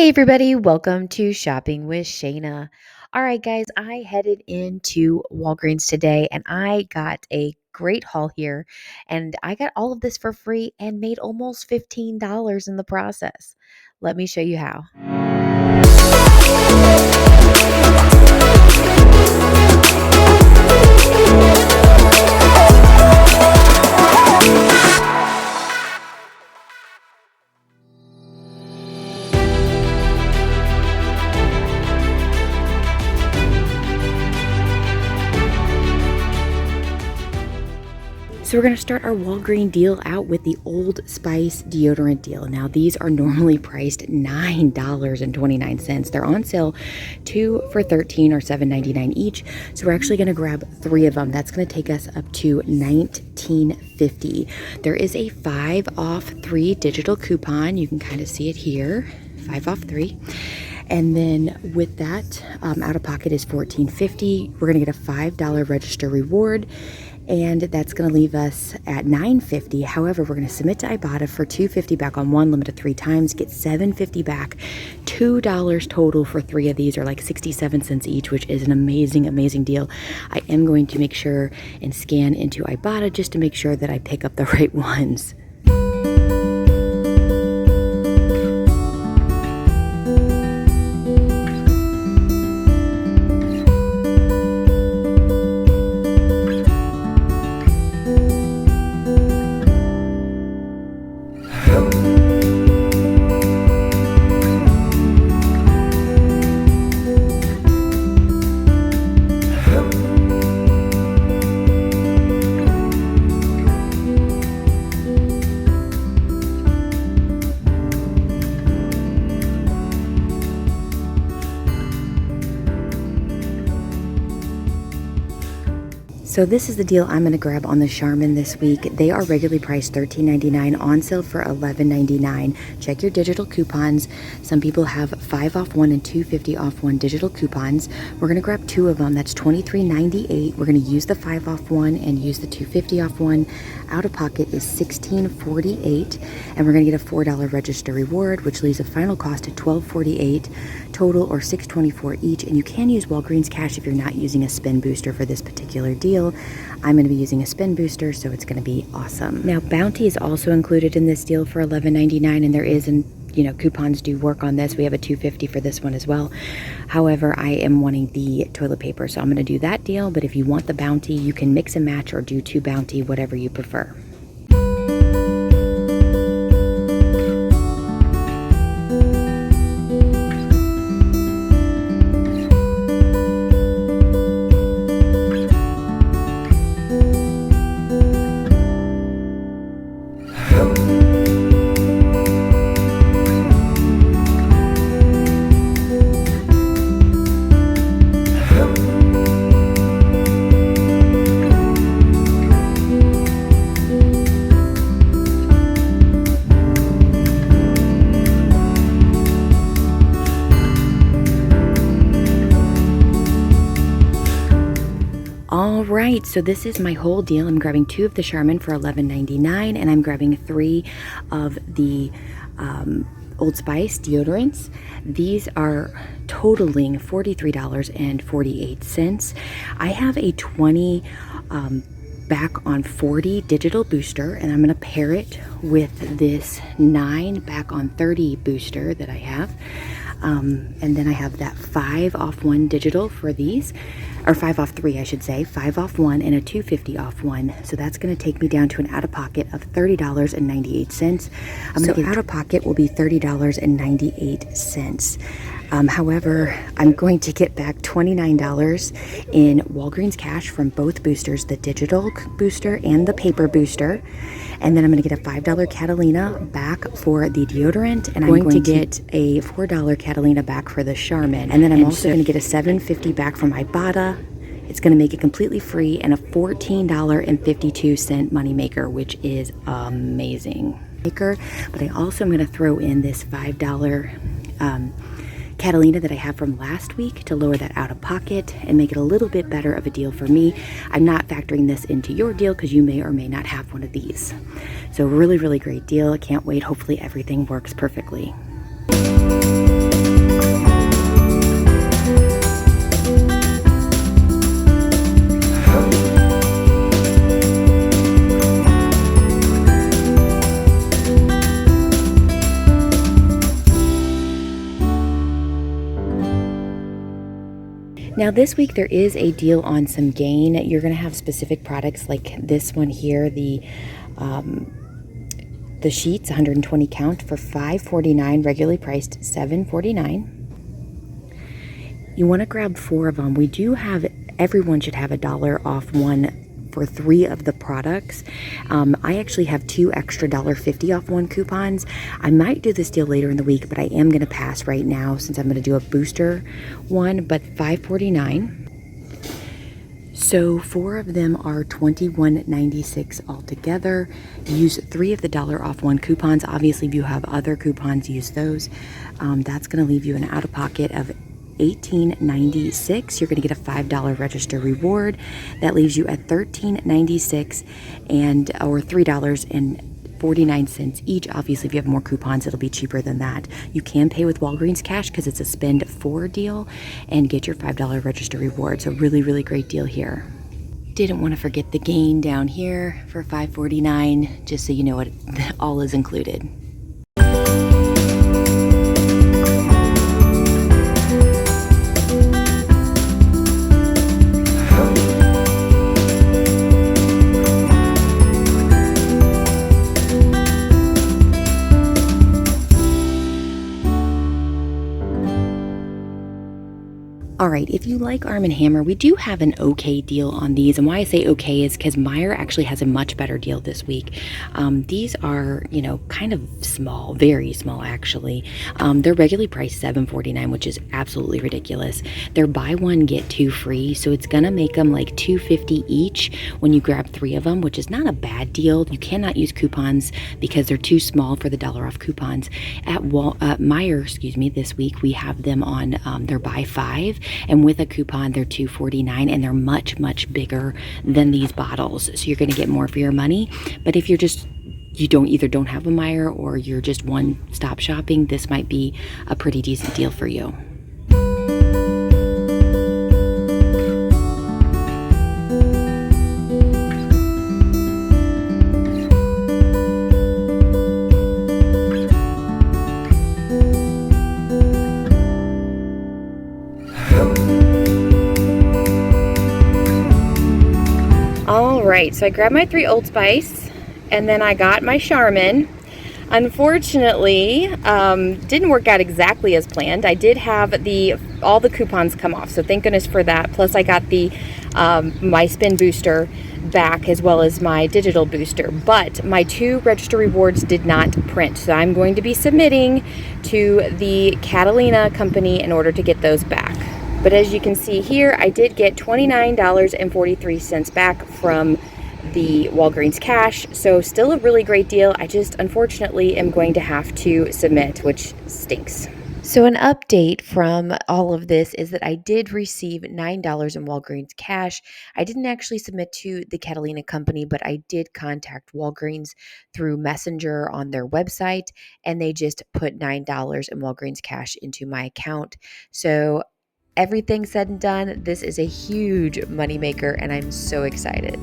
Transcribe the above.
Hey everybody, welcome to Shopping with Shana. All right, guys, I headed into Walgreens today and I got a great haul here. And I got all of this for free and made almost $15 in the process. Let me show you how. So we're going to start our Walgreens deal out with the Old Spice deodorant deal. Now these are normally priced $9.29. They're on sale 2 for $13 or $7.99 each. So we're actually going to grab 3 of them. That's going to take us up to $19.50. There is a 5 off 3 digital coupon. You can kind of see it here, 5 off 3. And then with that, out of pocket is $14.50. We're going to get a $5 register reward. And that's going to leave us at $9.50. However, we're going to submit to Ibotta for $2.50 back on 1, limited 3 times, get $7.50 back, $2 total for 3 of these, or like 67 cents each, which is an amazing, amazing deal. I am going to make sure and scan into Ibotta just to make sure that I pick up the right ones. So this is the deal I'm going to grab on the Charmin this week. They are regularly priced $13.99, on sale for $11.99. Check your digital coupons. Some people have 5 off 1 and $2.50 off 1 digital coupons. We're going to grab 2 of them. That's $23.98. We're going to use the 5 off 1 and use the $2.50 off 1. Out of pocket is $16.48, and we're going to get a $4 register reward, which leaves a final cost of $12.48 total, or $6.24 each. And you can use Walgreens cash if you're not using a spend booster for this particular deal. I'm going to be using a spend booster, so it's going to be awesome. Now, Bounty is also included in this deal for $11.99, and there is coupons do work on this. We have a $2.50 for this one as well. However, I am wanting the toilet paper, so I'm going to do that deal. But if you want the Bounty, you can mix and match or do 2 Bounty, whatever you prefer. Alright, so this is my whole deal. I'm grabbing 2 of the Charmin for $11.99, and I'm grabbing 3 of the Old Spice deodorants. These are totaling $43.48. I have a 20 back on 40 digital booster, and I'm going to pair it with this 9 back on 30 booster that I have. And then I have that 5 off 1 digital for these, or 5 off 3, I should say, 5 off 1 and a $2.50 off 1. So that's going to take me down to an out of pocket of $30.98. Out of pocket will be $30.98. However, I'm going to get back $29 in Walgreens cash from both boosters, the digital booster and the paper booster. And then I'm going to get a $5 Catalina back for the deodorant, and I'm going to get a $4 Catalina back for the Charmin. And then I'm also going to get a $7.50 back from Ibotta. It's going to make it completely free, and a $14.52 MONEYMAKER, which is amazing. But I also am going to throw in this $5 Catalina that I have from last week to lower that out of pocket and make it a little bit better of a deal for me. I'm not factoring this into your deal because you may or may not have one of these. So really, really great deal. I can't wait. Hopefully everything works perfectly. Now this week there is a deal on some Gain. You're going to have specific products like this one here, the sheets, 120 count for $5.49, regularly priced $7.49. You want to grab 4 of them. We do have, everyone should have $1 off one for 3 of the products. I actually have 2 extra $1.50 off one coupons. I might do this deal later in the week, but I am going to pass right now since I'm going to do a booster one, but $5.49. So 4 of them are $21.96 altogether. Use 3 of the $1 off one coupons. Obviously, if you have other coupons, use those. That's going to leave you an out-of-pocket of $18.96. You're going to get a $5 register reward. That leaves you at $13.96 or $3.49 each. Obviously, if you have more coupons, it'll be cheaper than that. You can pay with Walgreens cash because it's a spend 4 deal and get your $5 register reward. So really, really great deal here. Didn't want to forget the Gain down here for $5.49, just so you know what all is included. All right, if you like Arm & Hammer, we do have an okay deal on these. And why I say okay is because Meijer actually has a much better deal this week. These are, kind of small, very small actually. They're regularly priced $7.49, which is absolutely ridiculous. They're buy one, get 2 free. So it's going to make them like $2.50 each when you grab 3 of them, which is not a bad deal. You cannot use coupons because they're too small for the $1 off coupons. At Meijer, this week we have them on their buy 5. And with a coupon, they're $2.49, and they're much, much bigger than these bottles. So you're going to get more for your money. But if you don't have a Meijer or you're just one-stop shopping, this might be a pretty decent deal for you. Right, so I grabbed my 3 Old Spice, and then I got my Charmin. Unfortunately, didn't work out exactly as planned. I did have all the coupons come off, so thank goodness for that. Plus, I got my spin booster back as well as my digital booster, but my 2 register rewards did not print, so I'm going to be submitting to the Catalina company in order to get those back. But as you can see here, I did get $29.43 back from the Walgreens cash, so still a really great deal. I just unfortunately am going to have to submit, which stinks. So an update from all of this is that I did receive $9 in Walgreens cash. I didn't actually submit to the Catalina company, but I did contact Walgreens through Messenger on their website, and they just put $9 in Walgreens cash into my account. So everything said and done, this is a huge moneymaker, and I'm so excited.